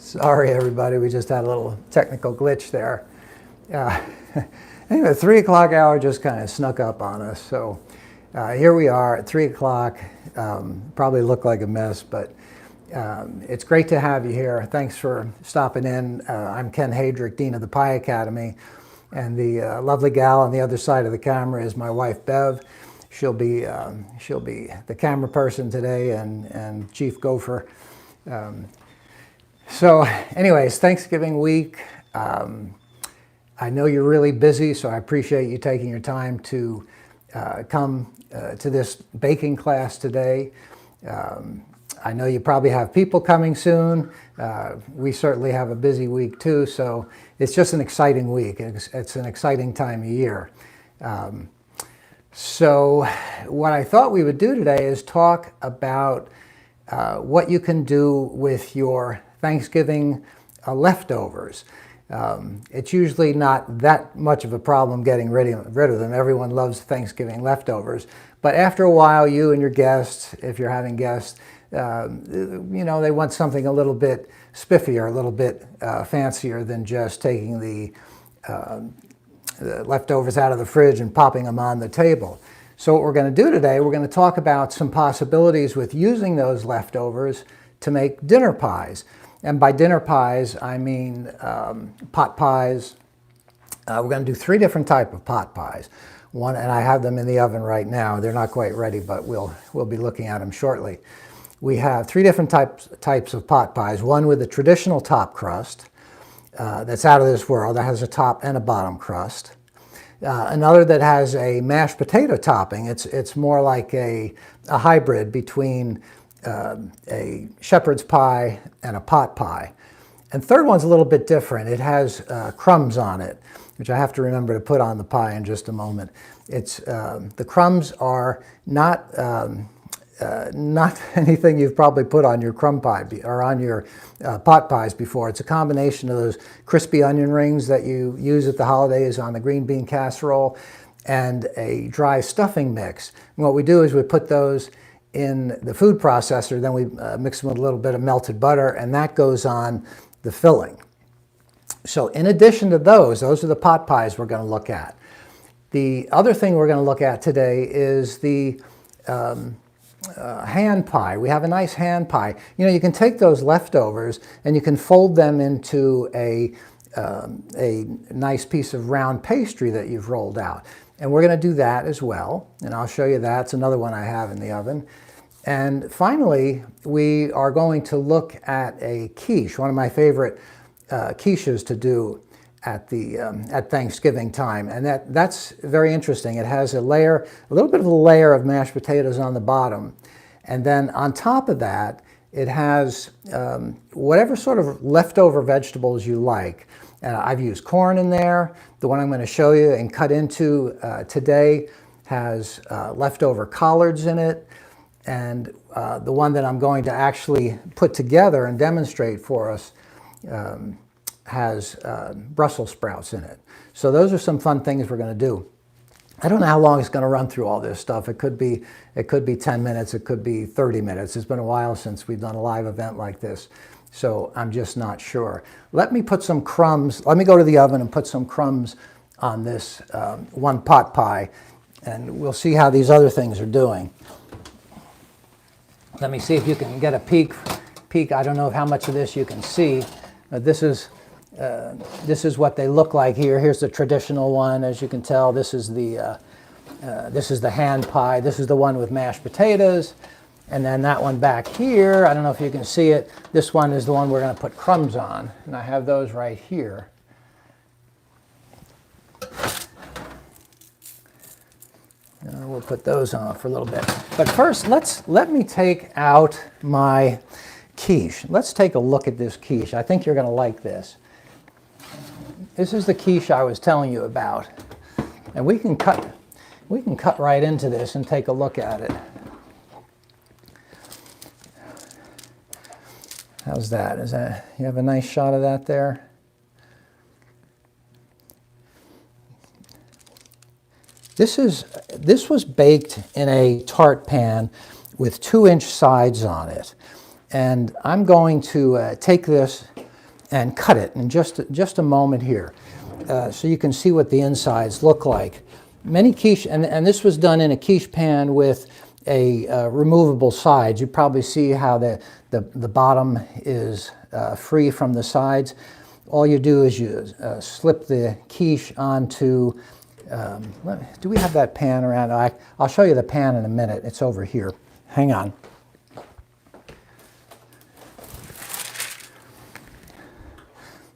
Sorry, everybody. We just had a little technical glitch there. Anyway, the 3 o'clock hour just kind of snuck up on us. So here we are at 3 o'clock. Probably look like a mess, but it's great to have you here. Thanks for stopping in. I'm Ken Haedrich, Dean of the Pie Academy. And the lovely gal on the other side of the camera is my wife, Bev. She'll be the camera person today and Chief Gopher. So anyways, Thanksgiving week. I know you're really busy, so I appreciate you taking your time to come to this baking class today. I know you probably have people coming soon. We certainly have a busy week too, so it's just an exciting week. It's an exciting time of year. So what I thought we would do today is talk about what you can do with your Thanksgiving leftovers. It's usually not that much of a problem getting rid of them. Everyone loves Thanksgiving leftovers. But after a while, you and your guests, if you're having guests, you know, they want something a little bit spiffier, a little bit fancier than just taking the leftovers out of the fridge and popping them on the table. So what we're going to do today, we're going to talk about some possibilities with using those leftovers to make dinner pies. And by dinner pies, I mean pot pies. We're going to do 3 different types of pot pies. One, and I have them in the oven right now. They're not quite ready, but we'll be looking at them shortly. We have 3 different types of pot pies. One with the traditional top crust that's out of this world, that has a top and a bottom crust. Another that has a mashed potato topping. It's more like a hybrid between a shepherd's pie and a pot pie. And third one's a little bit different. It has crumbs on it, which I have to remember to put on the pie in just a moment. It's the crumbs are not anything you've probably put on your crumb pie or on your pot pies before. It's a combination of those crispy onion rings that you use at the holidays on the green bean casserole and a dry stuffing mix. And what we do is we put those in the food processor, then we mix them with a little bit of melted butter, and that goes on the filling. So in addition to those are the pot pies we're going to look at. The other thing we're going to look at today is the hand pie. We have a nice hand pie. You know, you can take those leftovers and you can fold them into a nice piece of round pastry that you've rolled out. And we're going to do that as well. And I'll show you that. It's another one I have in the oven. And finally, we are going to look at a quiche, one of my favorite quiches to do at Thanksgiving time. And that's very interesting. It has a little bit of a layer of mashed potatoes on the bottom. And then on top of that, it has whatever sort of leftover vegetables you like. I've used corn in there. The one I'm going to show you and cut into today has leftover collards in it. And the one that I'm going to actually put together and demonstrate for us has Brussels sprouts in it. So those are some fun things we're going to do. I don't know how long it's going to run through all this stuff. It could be 10 minutes. It could be 30 minutes. It's been a while since we've done a live event like this. So I'm just not sure. Let me put some crumbs. Let me go to the oven and put some crumbs on this one pot pie. And we'll see how these other things are doing. Let me see if you can get a peek. I don't know how much of this you can see. This is what they look like here. Here's the traditional one. As you can tell, this is the hand pie. This is the one with mashed potatoes. And then that one back here, I don't know if you can see it. This one is the one we're going to put crumbs on. And I have those right here. We'll put those on for a little bit. But first, let me take out my quiche. Let's take a look at this quiche. I think you're going to like this. This is the quiche I was telling you about. And we can cut right into this and take a look at it. How's that? You have a nice shot of that there? This was baked in a tart pan with 2-inch sides on it. And I'm going to take this and cut it in just a moment here, so you can see what the insides look like. Many quiche, and this was done in a quiche pan with a removable sides. You probably see how the bottom is free from the sides. All you do is you slip the quiche onto, do we have that pan around? I'll show you the pan in a minute. It's over here. Hang on.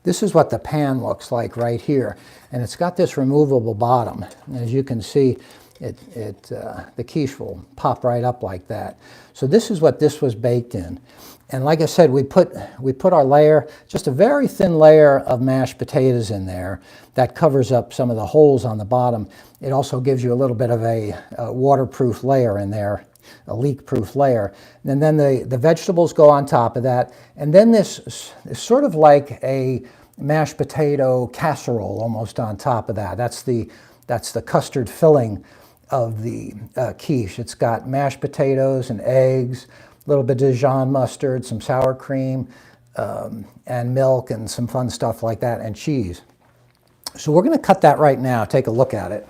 This is what the pan looks like right here. And it's got this removable bottom. And as you can see, the quiche will pop right up like that. So this is what this was baked in. And like I said, we put our layer, just a very thin layer of mashed potatoes in there that covers up some of the holes on the bottom. It also gives you a little bit of a waterproof layer in there, a leak-proof layer. And then the vegetables go on top of that. And then this is sort of like a mashed potato casserole almost on top of that. That's the custard filling of the quiche. It's got mashed potatoes and eggs, a little bit of Dijon mustard, some sour cream, and milk and some fun stuff like that, and cheese. So we're going to cut that right now. Take a look at it.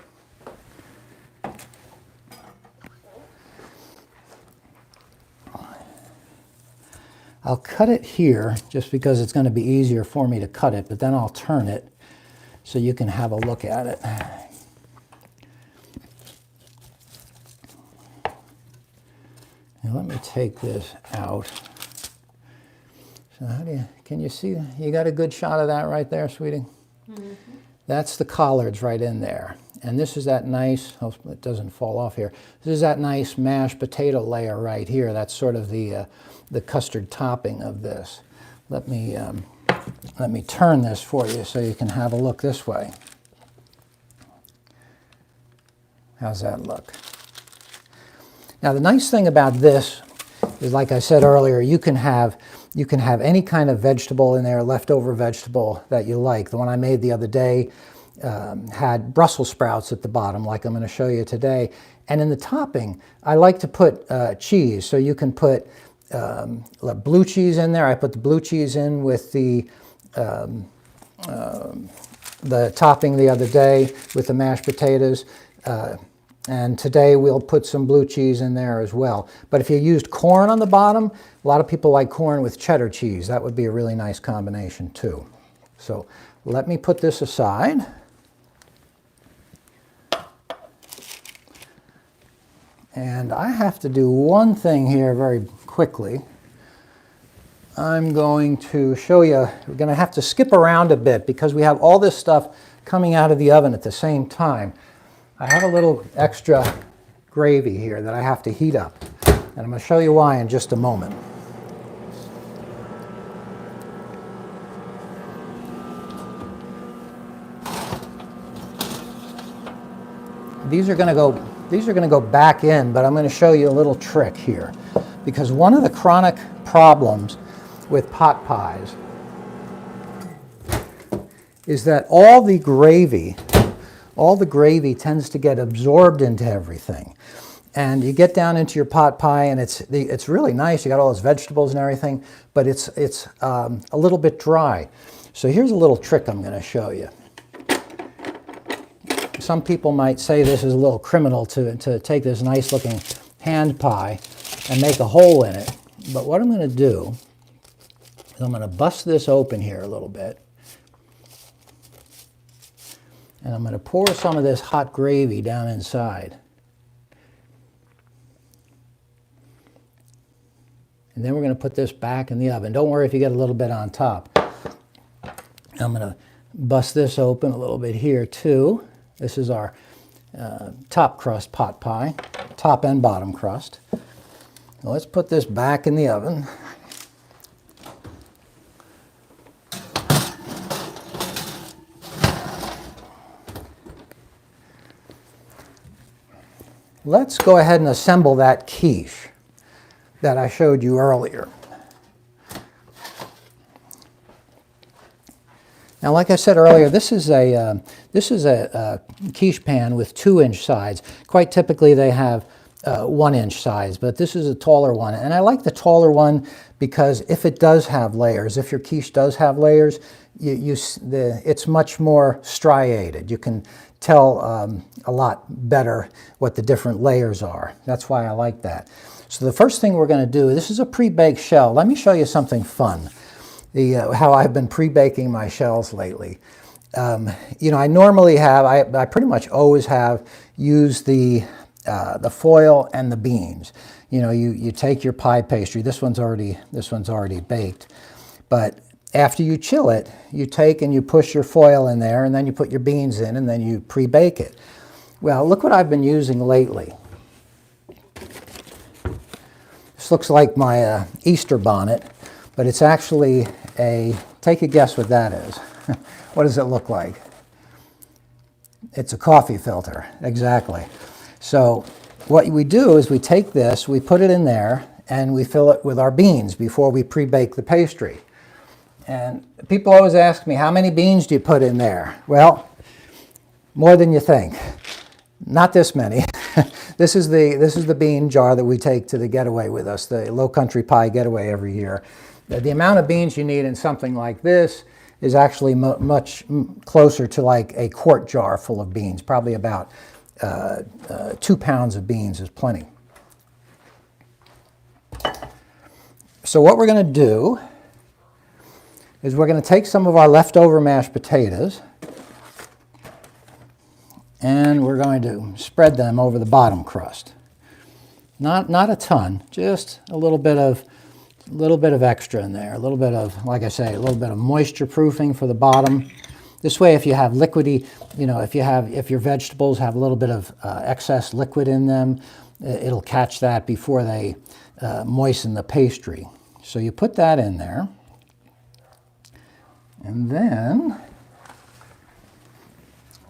I'll cut it here just because it's going to be easier for me to cut it, but then I'll turn it so you can have a look at it. Now let me take this out. So can you see, you got a good shot of that right there, sweetie? Mm-hmm. That's the collards right in there. And this is that nice, oh, it doesn't fall off here. This is that nice mashed potato layer right here. That's sort of the custard topping of this. Let me turn this for you so you can have a look this way. How's that look? Now the nice thing about this is, like I said earlier, you can have any kind of vegetable in there, leftover vegetable that you like. The one I made the other day had Brussels sprouts at the bottom, like I'm going to show you today. And in the topping, I like to put cheese. So you can put blue cheese in there. I put the blue cheese in with the topping the other day with the mashed potatoes. And today we'll put some blue cheese in there as well. But if you used corn on the bottom, a lot of people like corn with cheddar cheese. That would be a really nice combination too. So let me put this aside. And I have to do one thing here very quickly. I'm going to show you, we're going to have to skip around a bit because we have all this stuff coming out of the oven at the same time. I have a little extra gravy here that I have to heat up, and I'm going to show you why in just a moment. These are going to go back in, but I'm going to show you a little trick here, because one of the chronic problems with pot pies is that all the gravy tends to get absorbed into everything. And you get down into your pot pie and it's really nice. You got all those vegetables and everything, but it's a little bit dry. So here's a little trick I'm going to show you. Some people might say this is a little criminal to take this nice looking hand pie and make a hole in it. But what I'm going to do is I'm going to bust this open here a little bit. And I'm going to pour some of this hot gravy down inside. And then we're going to put this back in the oven. Don't worry if you get a little bit on top. I'm going to bust this open a little bit here too. This is our top crust pot pie, top and bottom crust. Now let's put this back in the oven. Let's go ahead and assemble that quiche that I showed you earlier. Now, like I said earlier, this is a quiche pan with 2-inch sides. Quite typically, they have 1-inch size, but this is a taller one. And I like the taller one because if it does have layers, if your quiche does have layers, it's much more striated. You can tell a lot better what the different layers are. That's why I like that. So the first thing we're going to do, this is a pre-baked shell. Let me show you something fun, how I've been pre-baking my shells lately. You know, I normally have, I pretty much always have used the foil and the beans. You know, you take your pie pastry. This one's already baked, but after you chill it, you take and you push your foil in there, and then you put your beans in, and then you pre-bake it. Well, look what I've been using lately. This looks like my Easter bonnet, but it's actually take a guess what that is. What does it look like? It's a coffee filter, exactly. So what we do is we take this, we put it in there, and we fill it with our beans before we pre-bake the pastry. And people always ask me, how many beans do you put in there? Well, more than you think. Not this many. This is the bean jar that we take to the getaway with us, the Low Country Pie getaway every year. The amount of beans you need in something like this is actually much closer to like a quart jar full of beans. Probably about 2 pounds of beans is plenty. So what we're going to do is we're going to take some of our leftover mashed potatoes and we're going to spread them over the bottom crust. Not a ton, just a little bit of extra in there, a little bit of, like I say, a little bit of moisture proofing for the bottom. This way, if you have liquidy, you know, if your vegetables have a little bit of excess liquid in them, it'll catch that before they moisten the pastry. So you put that in there, and then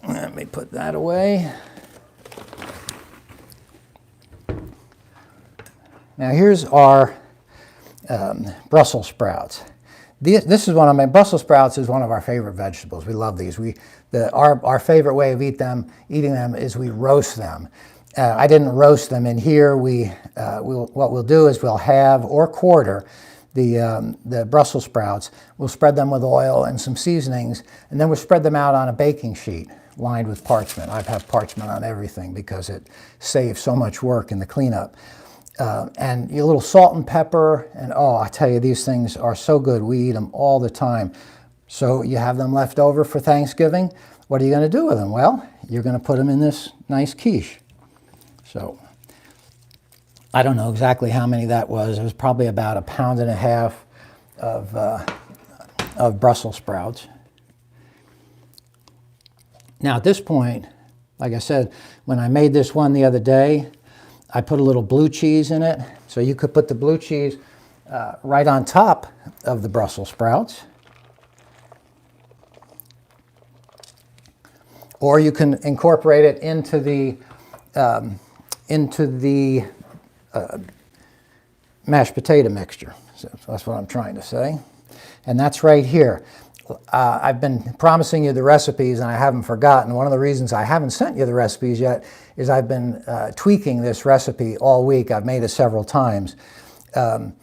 let me put that away. Now here's our Brussels sprouts. This is one of my Brussels sprouts is one of our favorite vegetables. We love these. Our favorite way of eating them is we roast them. I didn't roast them in here. What we'll do is we'll halve or quarter the Brussels sprouts. We'll spread them with oil and some seasonings, and then we'll spread them out on a baking sheet lined with parchment. I have parchment on everything because it saves so much work in the cleanup. And a little salt and pepper, and oh, I tell you, these things are so good. We eat them all the time. So you have them left over for Thanksgiving. What are you going to do with them? Well, you're going to put them in this nice quiche. So I don't know exactly how many that was. It was probably about 1.5 pounds of Brussels sprouts. Now at this point, like I said, when I made this one the other day, I put a little blue cheese in it. So you could put the blue cheese right on top of the Brussels sprouts. Or you can incorporate it into the mashed potato mixture. So that's what I'm trying to say. And that's right here. I've been promising you the recipes and I haven't forgotten. One of the reasons I haven't sent you the recipes yet is I've been tweaking this recipe all week. I've made it several times. But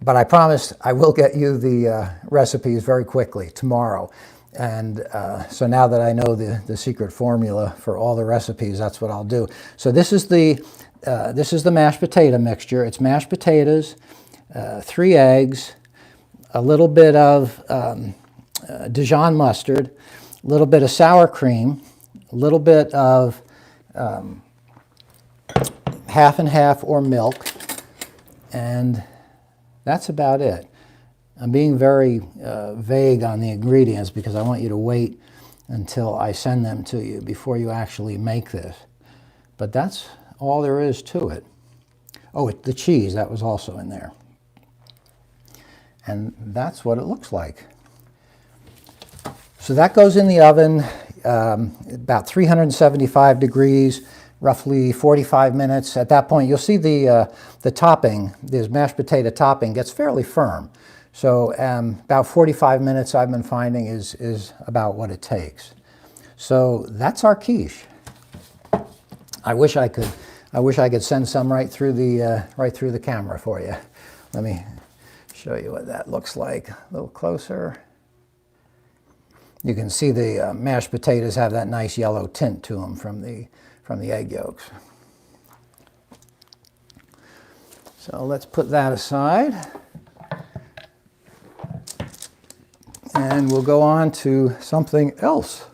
I promised I will get you the recipes very quickly tomorrow. And so now that I know the secret formula for all the recipes, that's what I'll do. So this is the mashed potato mixture. It's mashed potatoes, 3 eggs, a little bit of Dijon mustard, a little bit of sour cream, a little bit of half and half or milk, and that's about it. I'm being very vague on the ingredients because I want you to wait until I send them to you before you actually make this. But that's all there is to it. Oh, the cheese, that was also in there. And that's what it looks like. So that goes in the oven about 375 degrees, roughly 45 minutes. At that point, you'll see the topping, this mashed potato topping, gets fairly firm. So about 45 minutes I've been finding is about what it takes. So that's our quiche. I wish I could I wish I could send some right through the camera for you. Let me show you what that looks like a little closer. You can see the mashed potatoes have that nice yellow tint to them from the egg yolks. So let's put that aside. And we'll go on to something else.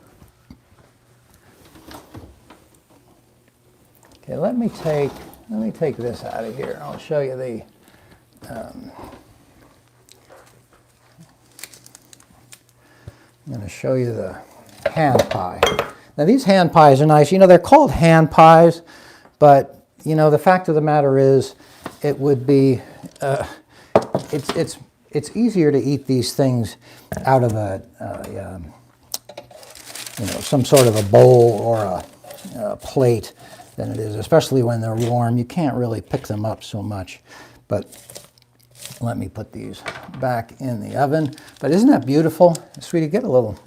Okay, let me take this out of here. I'll show you the I'm going to show you the hand pie. Now these hand pies are nice. You know, they're called hand pies, but you know, the fact of the matter is it would be it's easier to eat these things out of some sort of a bowl or a plate than it is, especially when they're warm. You can't really pick them up so much. But let me put these back in the oven. But isn't that beautiful? Sweetie, get a little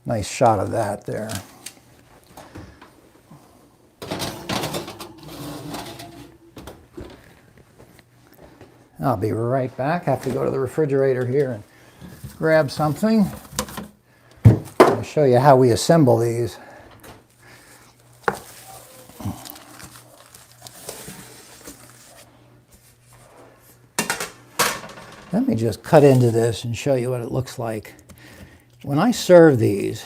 nice shot of that there. I'll be right back. I have to go to the refrigerator here and grab something. I'll show you how we assemble these. Let me just cut into this and show you what it looks like. When I serve these,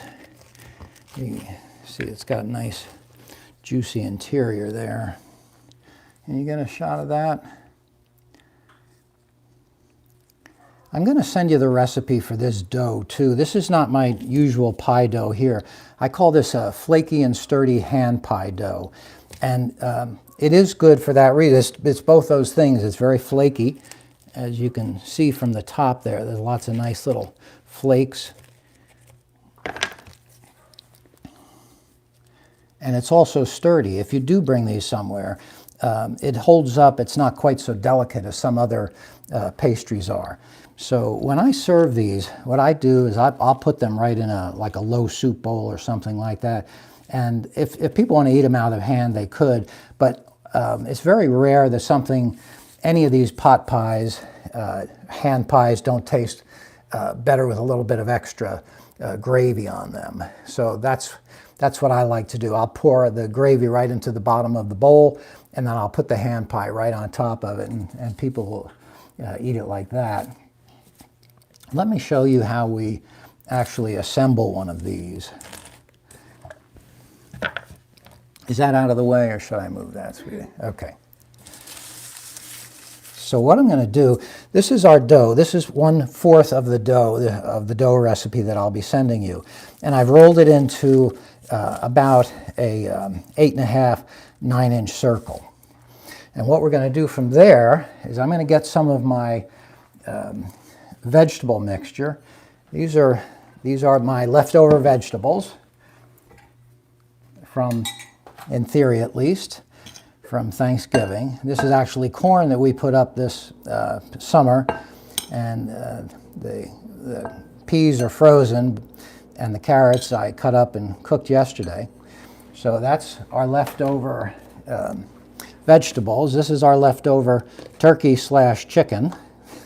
you see it's got a nice juicy interior there. And you get a shot of that. I'm going to send you the recipe for this dough too. This is not my usual pie dough here. I call this a flaky and sturdy hand pie dough. And it is good for that reason. It's both those things. It's very flaky, as you can see from the top there. There's lots of nice little flakes. And it's also sturdy. If you do bring these somewhere, it holds up. It's not quite so delicate as some other pastries are. So when I serve these, what I do is I'll put them right in like a low soup bowl or something like that. And if people want to eat them out of hand, they could. But it's very rare that any of these pot pies, hand pies, don't taste better with a little bit of extra gravy on them. So that's what I like to do. I'll pour the gravy right into the bottom of the bowl, and then I'll put the hand pie right on top of it, and people will eat it like that. Let me show you how we actually assemble one of these. Is that out of the way, or should I move that, sweetie? Okay. So what I'm going to do, this is our dough. This is 1/4 of the dough recipe that I'll be sending you. And I've rolled it into about a 8.5, 9-inch circle. And what we're going to do from there is I'm going to get some of my vegetable mixture. These are my leftover vegetables from, in theory at least, from Thanksgiving. This is actually corn that we put up this summer, and the peas are frozen, and the carrots I cut up and cooked yesterday. So that's our leftover vegetables. This is our leftover turkey/chicken.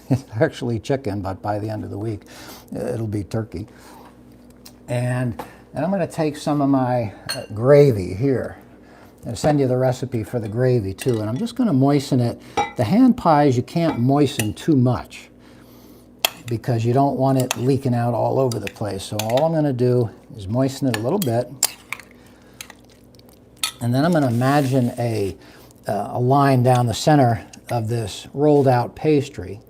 It's actually chicken, but by the end of the week, it'll be turkey. And I'm going to take some of my gravy here. I'll send you the recipe for the gravy too, and I'm just going to moisten it. The hand pies, you can't moisten too much because you don't want it leaking out all over the place. So all I'm going to do is moisten it a little bit, and then I'm going to imagine a line down the center of this rolled out pastry,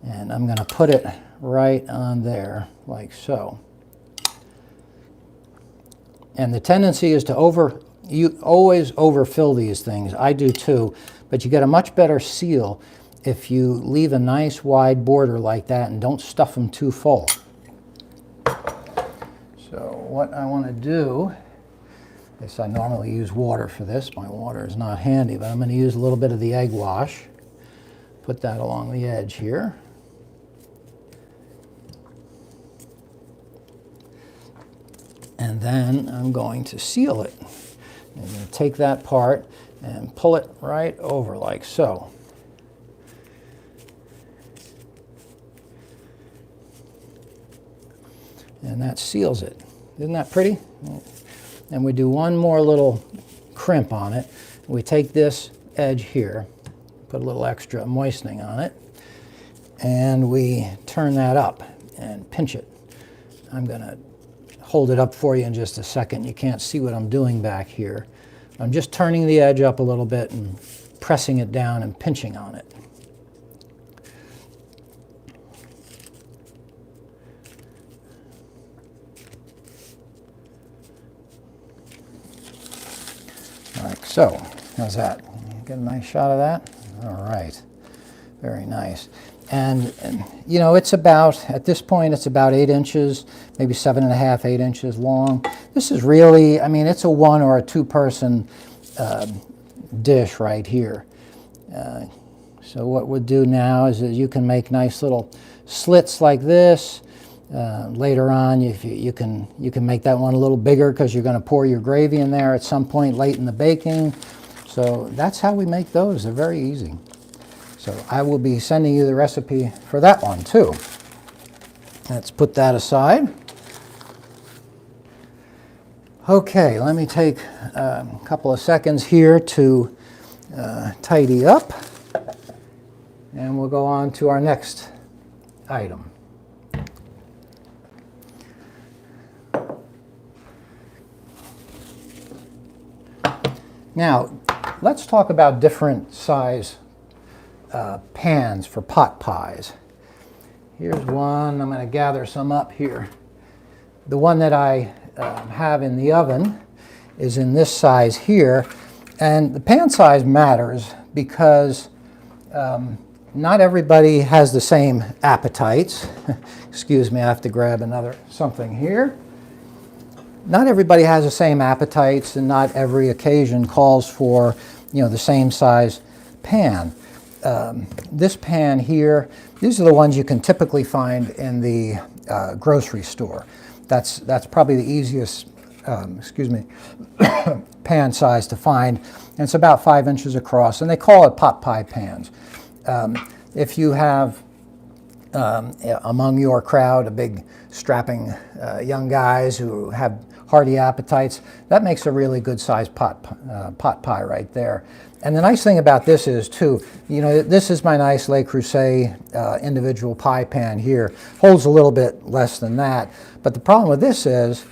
and I'm going to put it right on there like so. And the tendency is to you always overfill these things. I do too, but you get a much better seal if you leave a nice wide border like that and don't stuff them too full. So what I want to do is, I normally use water for this. My water is not handy, but I'm going to use a little bit of the egg wash. Put that along the edge here. And then I'm going to seal it. I'm going to take that part, and pull it right over like so. And that seals it. Isn't that pretty? And we do one more little crimp on it. We take this edge here, put a little extra moistening on it, and we turn that up and pinch it. I'm going to hold it up for you in just a second. You can't see what I'm doing back here. I'm just turning the edge up a little bit and pressing it down and pinching on it. Like so. How's that? Get a nice shot of that? All right. Very nice. And you know, it's about, at this point, it's about 8 inches, maybe 7.5, 8 inches long. This is really, I mean, it's a 1 or a 2 person dish right here. So what we'll do now is that you can make nice little slits like this. Later on, you can make that one a little bigger because you're going to pour your gravy in there at some point late in the baking. So that's how we make those. They're very easy. So I will be sending you the recipe for that one too. Let's put that aside. Okay, let me take a couple of seconds here to tidy up, and we'll go on to our next item. Now, let's talk about different size pans for pot pies. Here's one. I'm going to gather some up here. The one that I have in the oven is in this size here. And the pan size matters because not everybody has the same appetites. Excuse me, I have to grab something here. Not everybody has the same appetites, and not every occasion calls for, you know, the same size pan. This pan here, these are the ones you can typically find in the grocery store. That's probably the easiest, excuse me, pan size to find, and it's about 5 inches across, and they call it pot pie pans. If you have among your crowd a big strapping young guys who have hearty appetites, that makes a really good sized pot pie right there. And the nice thing about this is too, you know, this is my nice Le Creuset individual pie pan here. Holds a little bit less than that, but the problem with this is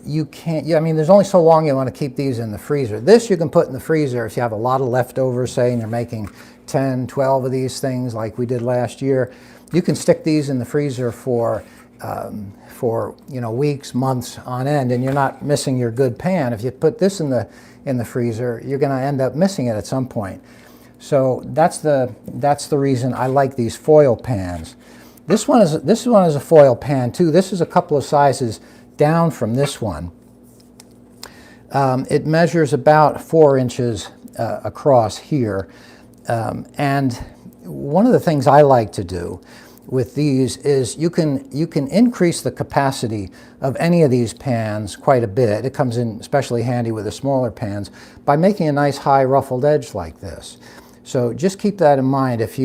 you can't, I mean, there's only so long you want to keep these in the freezer. This you can put in the freezer if you have a lot of leftovers, say, and you're making 10, 12 of these things like we did last year. You can stick these in the freezer for you know, weeks, months on end, and you're not missing your good pan. If you put this in the freezer, you're going to end up missing it at some point. So that's the reason I like these foil pans. This one is a foil pan too. This is a couple of sizes down from this one. It measures about 4 inches across here, and one of the things I like to do with these is you can increase the capacity of any of these pans quite a bit. It comes in especially handy with the smaller pans by making a nice high ruffled edge like this. So just keep that in mind. If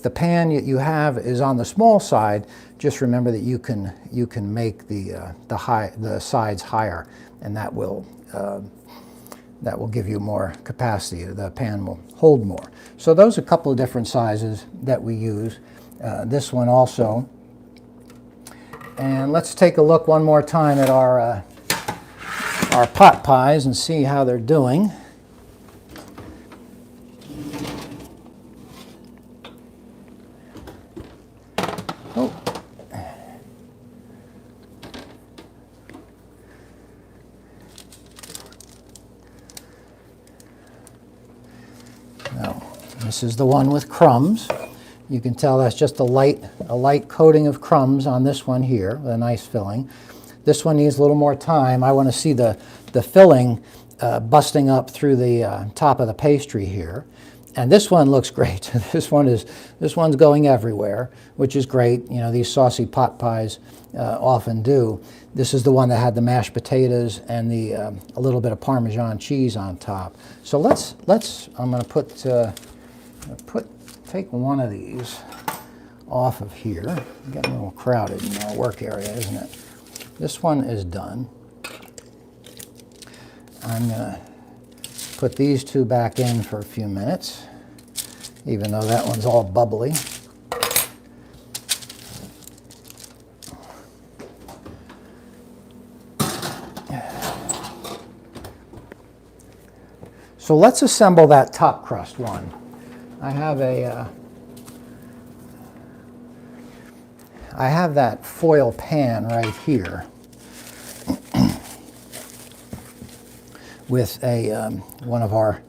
the pan you have is on the small side, just remember that you can make the sides higher, and that will give you more capacity. The pan will hold more. So those are a couple of different sizes that we use. This one also. And let's take a look one more time at our pot pies and see how they're doing. Oh. Now, this is the one with crumbs. You can tell that's just a light coating of crumbs on this one here, with a nice filling. This one needs a little more time. I want to see the filling busting up through the top of the pastry here. And this one looks great. This one's going everywhere, which is great. You know, these saucy pot pies often do. This is the one that had the mashed potatoes and the a little bit of Parmesan cheese on top. So I'm going to take one of these off of here. Getting a little crowded in our work area, isn't it? This one is done. I'm going to put these two back in for a few minutes, even though that one's all bubbly. So let's assemble that top crust one. I have that foil pan right here with one of our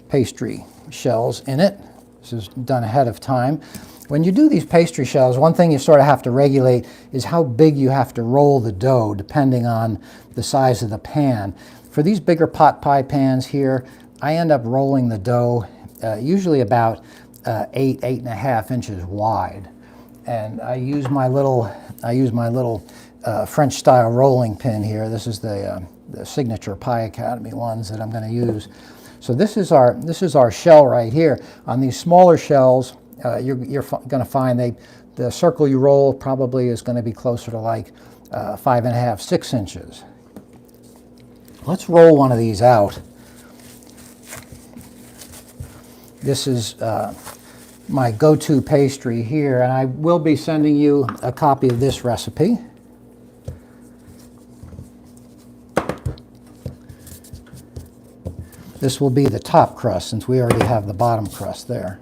pastry shells in it. This is done ahead of time. When you do these pastry shells, one thing you sort of have to regulate is how big you have to roll the dough depending on the size of the pan. For these bigger pot pie pans here, I end up rolling the dough usually about 8.5 inches wide. And I use my little French style rolling pin here. This is the signature Pie Academy ones that I'm going to use. So this is our shell right here. On these smaller shells, you're going to find the circle you roll probably is going to be closer to like 5.5, 6 inches. Let's roll one of these out. This is my go-to pastry here, and I will be sending you a copy of this recipe. This will be the top crust since we already have the bottom crust there.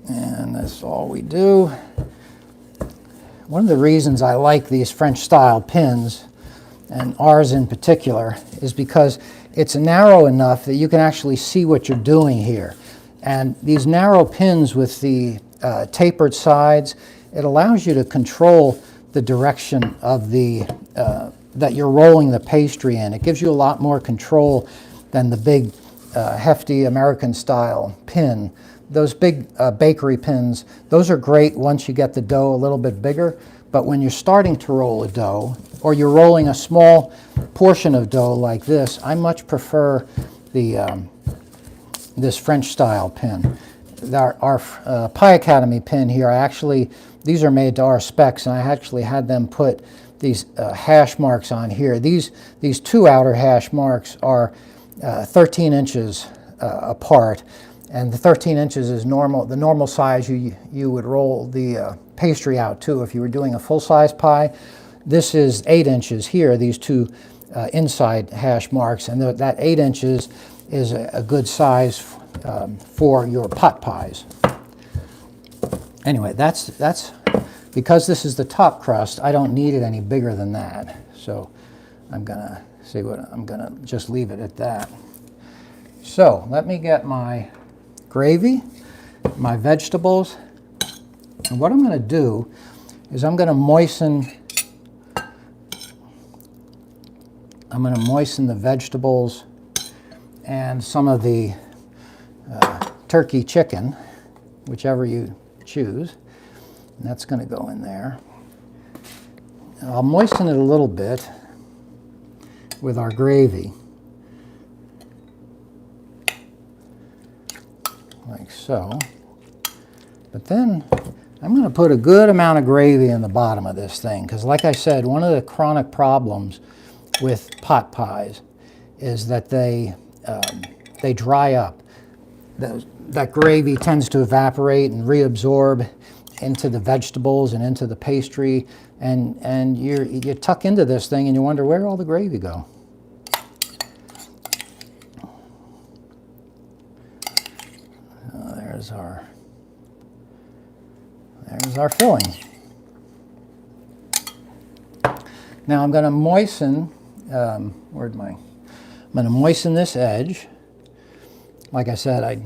And that's all we do. One of the reasons I like these French style pins, and ours in particular, is because it's narrow enough that you can actually see what you're doing here. And these narrow pins with the tapered sides, it allows you to control the direction of that you're rolling the pastry in. It gives you a lot more control than the big hefty American style pin. Those big bakery pins, those are great once you get the dough a little bit bigger, but when you're starting to roll a dough, or you're rolling a small portion of dough like this, I much prefer this French style pin. Our Pie Academy pin here, these are made to our specs, and I actually had them put these hash marks on here. These two outer hash marks are 13 inches apart, and the 13 inches is normal. The normal size you would roll the pastry out to if you were doing a full-size pie. This is 8 inches here, these two inside hash marks, and that 8 inches is a good size for your pot pies. Anyway, that's because this is the top crust, I don't need it any bigger than that. So I'm gonna just leave it at that. So let me get my gravy, my vegetables, and what I'm gonna do is I'm gonna moisten the vegetables and some of the turkey chicken, whichever you choose. And that's going to go in there. And I'll moisten it a little bit with our gravy, like so. But then I'm going to put a good amount of gravy in the bottom of this thing, because like I said, one of the chronic problems with pot pies is that they dry up. That gravy tends to evaporate and reabsorb into the vegetables and into the pastry, and you tuck into this thing and you wonder where all the gravy go. There's our filling. Now I'm going to moisten. I'm going to moisten this edge. Like I said,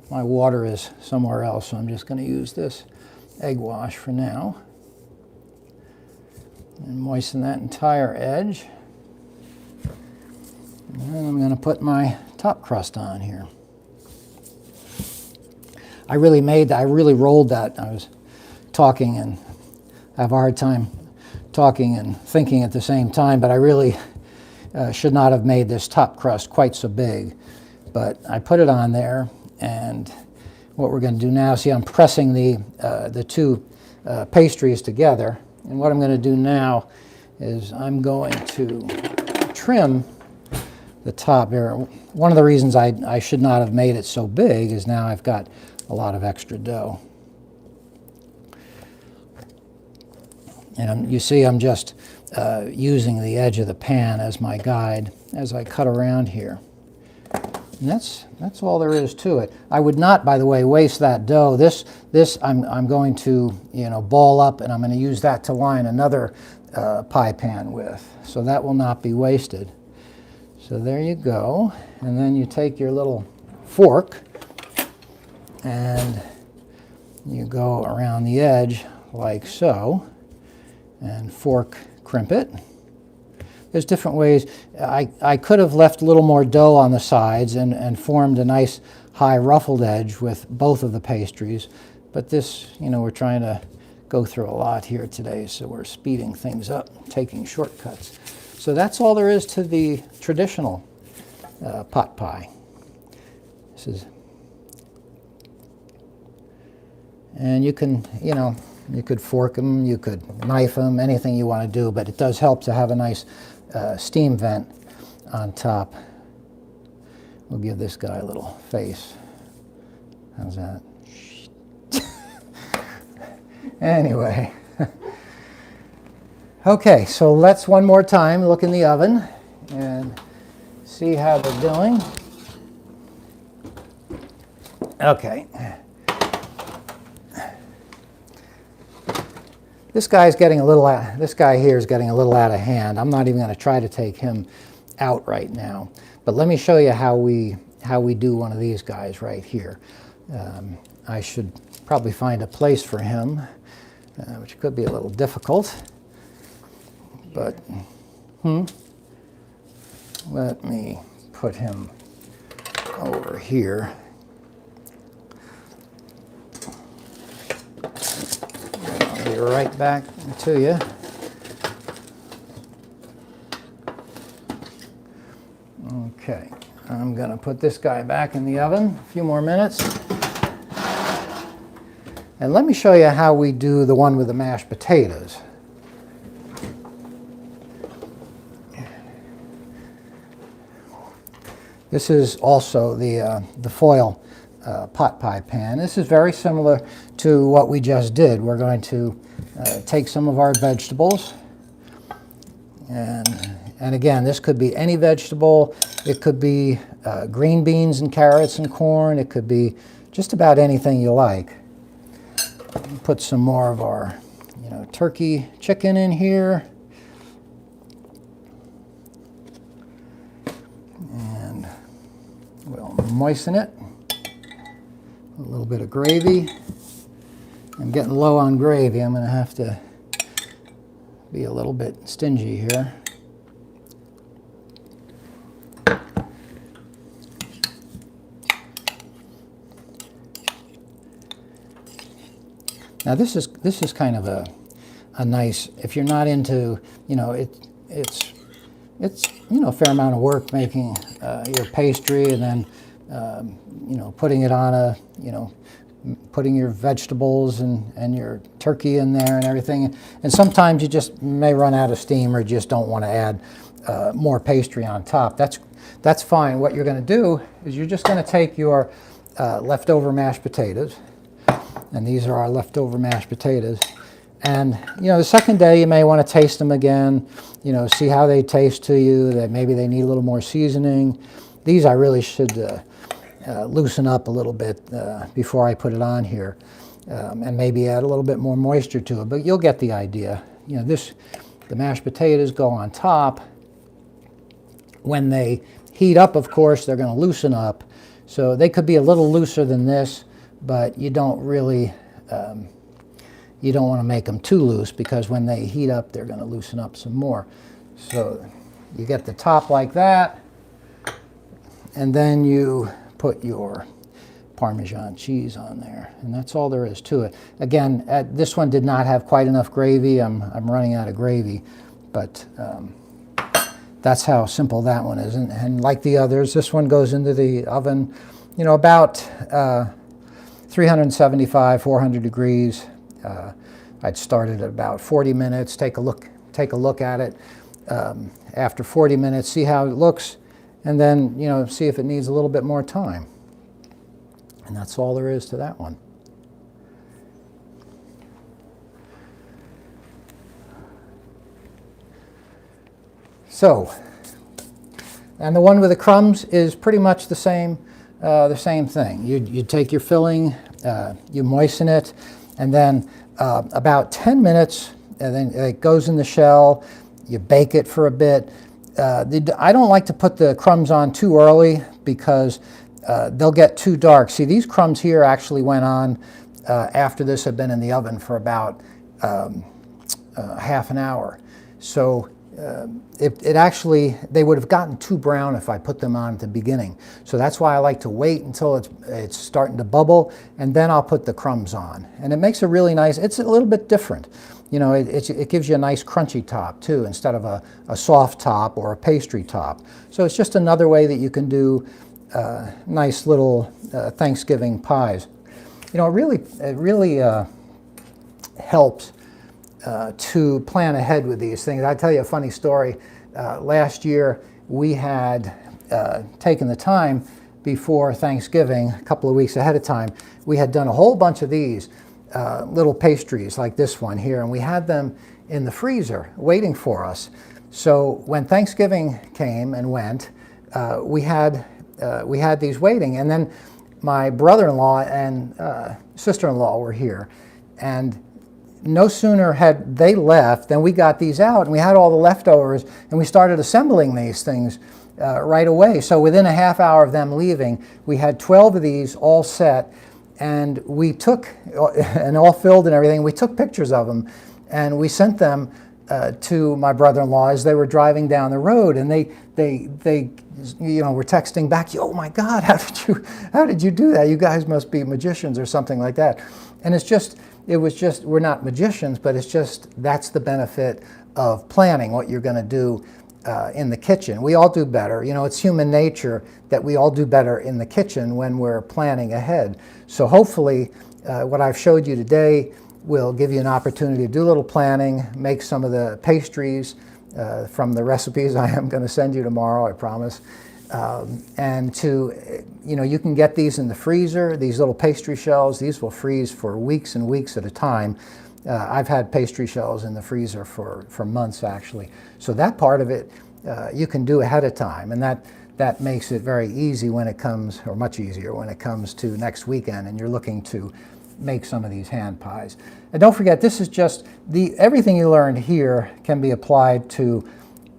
my water is somewhere else, so I'm just going to use this egg wash for now. And moisten that entire edge. And then I'm going to put my top crust on here. I really rolled that. I was talking and I have a hard time talking and thinking at the same time, but I really should not have made this top crust quite so big. But I put it on there, and what we're going to do now, see, I'm pressing the two pastries together, and what I'm going to do now is I'm going to trim the top here. One of the reasons I should not have made it so big is now I've got a lot of extra dough. And you see I'm just using the edge of the pan as my guide as I cut around here. And that's all there is to it. I would not, by the way, waste that dough. This I'm going to, you know, ball up, and I'm going to use that to line another pie pan with. So that will not be wasted. So there you go. And then you take your little fork and you go around the edge like so, and fork crimp it. There's different ways. I could have left a little more dough on the sides and formed a nice high ruffled edge with both of the pastries, but this, you know, we're trying to go through a lot here today, so we're speeding things up, taking shortcuts. So that's all there is to the traditional pot pie. This is, and you can, you know, you could fork them, you could knife them, anything you want to do, but it does help to have a nice steam vent on top. We'll give this guy a little face. How's that? Anyway. Okay, so let's one more time look in the oven and see how they're doing. Okay. This guy's getting a little, this guy here is getting a little out of hand. I'm not even going to try to take him out right now. But let me show you how we do one of these guys right here. I should probably find a place for him, which could be a little difficult. But let me put him over here. I'll be right back to you. Okay, I'm going to put this guy back in the oven a few more minutes. And let me show you how we do the one with the mashed potatoes. This is also the foil pot pie pan. This is very similar to what we just did. We're going to take some of our vegetables, and again, this could be any vegetable. It could be green beans and carrots and corn. It could be just about anything you like. Put some more of our, turkey chicken in here. And we'll moisten it. A little bit of gravy. I'm getting low on gravy. I'm going to have to be a little bit stingy here. Now this is kind of a nice, if you're not into, it's a fair amount of work making your pastry, and then putting it on putting your vegetables and your turkey in there and everything. And sometimes you just may run out of steam, or just don't want to add more pastry on top. That's fine. What you're going to do is you're just going to take your leftover mashed potatoes. And these are our leftover mashed potatoes. And, the second day you may want to taste them again, see how they taste to you, that maybe they need a little more seasoning. These I really should loosen up a little bit before I put it on here, and maybe add a little bit more moisture to it, but you'll get the idea. The mashed potatoes go on top. When they heat up, of course, they're going to loosen up. So they could be a little looser than this, but you don't really, you don't want to make them too loose, because when they heat up, they're going to loosen up some more. So you get the top like that, And then you put your Parmesan cheese on there, and that's all there is to it. Again, this one did not have quite enough gravy. I'm running out of gravy, but that's how simple that one is. And like the others, this one goes into the oven, you know, about 375, 400 degrees. I'd start it at about 40 minutes. Take a look at it after 40 minutes. See how it looks, and then, you know, see if it needs a little bit more time. And that's all there is to that one. So, and the one with the crumbs is pretty much the same thing. You take your filling, you moisten it, and then about 10 minutes, and then it goes in the shell. You bake it for a bit. I don't like to put the crumbs on too early because they'll get too dark. See, these crumbs here actually went on after this had been in the oven for about half an hour. So it actually, they would have gotten too brown if I put them on at the beginning. So that's why I like to wait until it's starting to bubble, and then I'll put the crumbs on. And it makes a really nice, it's a little bit different. You know, it gives you a nice crunchy top too, instead of a soft top or a pastry top. So it's just another way that you can do nice little Thanksgiving pies. You know, it really helps to plan ahead with these things. I'll tell you a funny story. Last year, we had taken the time before Thanksgiving, a couple of weeks ahead of time. We had done a whole bunch of these little pastries like this one here, and we had them in the freezer waiting for us. So when Thanksgiving came and went, we had these waiting, and then my brother-in-law and sister-in-law were here, and no sooner had they left than we got these out, and we had all the leftovers, and we started assembling these things right away. So within a half hour of them leaving, we had 12 of these all set, and we took, and all filled and everything, we took pictures of them, and we sent them to my brother-in-law as they were driving down the road, and they you know, were texting back, "Oh my God, how did you do that? You guys must be magicians," or something like that. And it was just, we're not magicians, but it's just, that's the benefit of planning what you're going to do in the kitchen. We all do better. You know, it's human nature that we all do better in the kitchen when we're planning ahead. So hopefully what I've showed you today will give you an opportunity to do a little planning, make some of the pastries from the recipes I am going to send you tomorrow, I promise. And to, you know, you can get these in the freezer, these little pastry shells. These will freeze for weeks and weeks at a time. I've had pastry shells in the freezer for months, actually. So that part of it you can do ahead of time, and that makes it very easy when it comes, or much easier when it comes to next weekend and you're looking to make some of these hand pies. And don't forget, this is just, everything you learned here can be applied to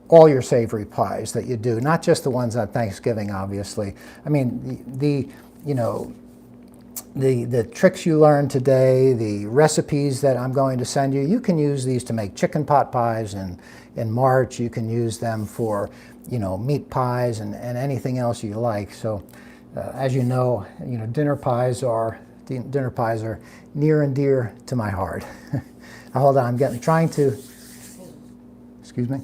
all your savory pies that you do, not just the ones on Thanksgiving, obviously. I mean, the tricks you learned today, the recipes that I'm going to send you, you can use these to make chicken pot pies in March. You can use them for, you know, meat pies and anything else you like. So as you know, dinner pies are near and dear to my heart. Hold on, I'm trying to, excuse me?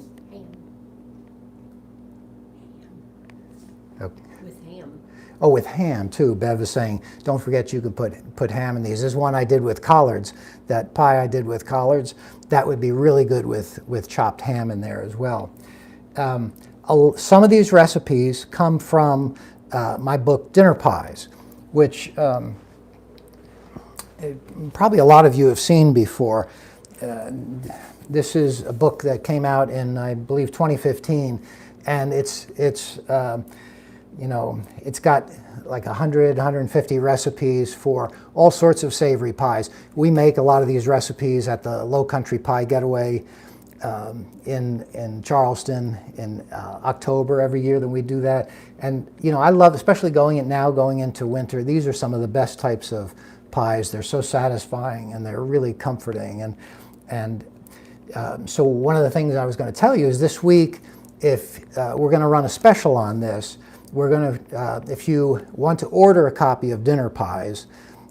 With ham. Oh, with ham too. Bev is saying, don't forget you can put ham in these. This is one I did with collards. That pie I did with collards, that would be really good with chopped ham in there as well. Some of these recipes come from my book, Dinner Pies, which probably a lot of you have seen before. This is a book that came out in, I believe, 2015, and it's got like 100, 150 recipes for all sorts of savory pies. We make a lot of these recipes at the Low Country Pie Getaway in Charleston in October every year that we do that. And I love, especially going into winter, these are some of the best types of pies. They're so satisfying and they're really comforting. So one of the things I was going to tell you is this week, if we're going to run a special on this, we're going to, if you want to order a copy of Dinner Pies,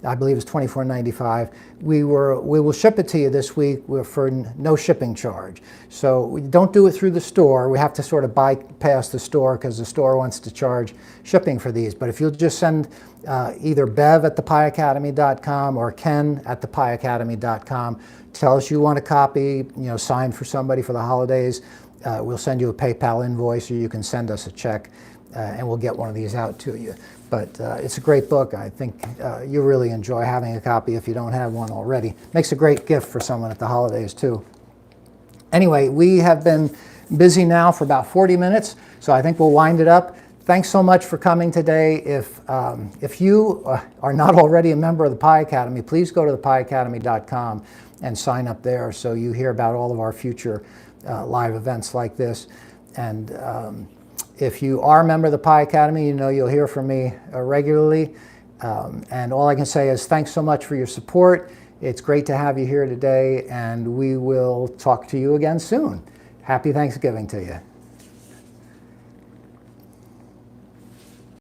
I believe it's $24.95. We will ship it to you this week for no shipping charge. So we don't do it through the store. We have to sort of bypass the store because the store wants to charge shipping for these. But if you'll just send either bev@thepieacademy.com or ken@thepieacademy.com, tell us you want a copy, signed for somebody for the holidays. We'll send you a PayPal invoice, or you can send us a check, and we'll get one of these out to you. But it's a great book. I think you'll really enjoy having a copy if you don't have one already. Makes a great gift for someone at the holidays, too. Anyway, we have been busy now for about 40 minutes, so I think we'll wind it up. Thanks so much for coming today. If you are not already a member of the Pie Academy, please go to thepieacademy.com and sign up there so you hear about all of our future live events like this. And if you are a member of the Pie Academy, you'll hear from me regularly. And all I can say is thanks so much for your support. It's great to have you here today, and we will talk to you again soon. Happy Thanksgiving to you.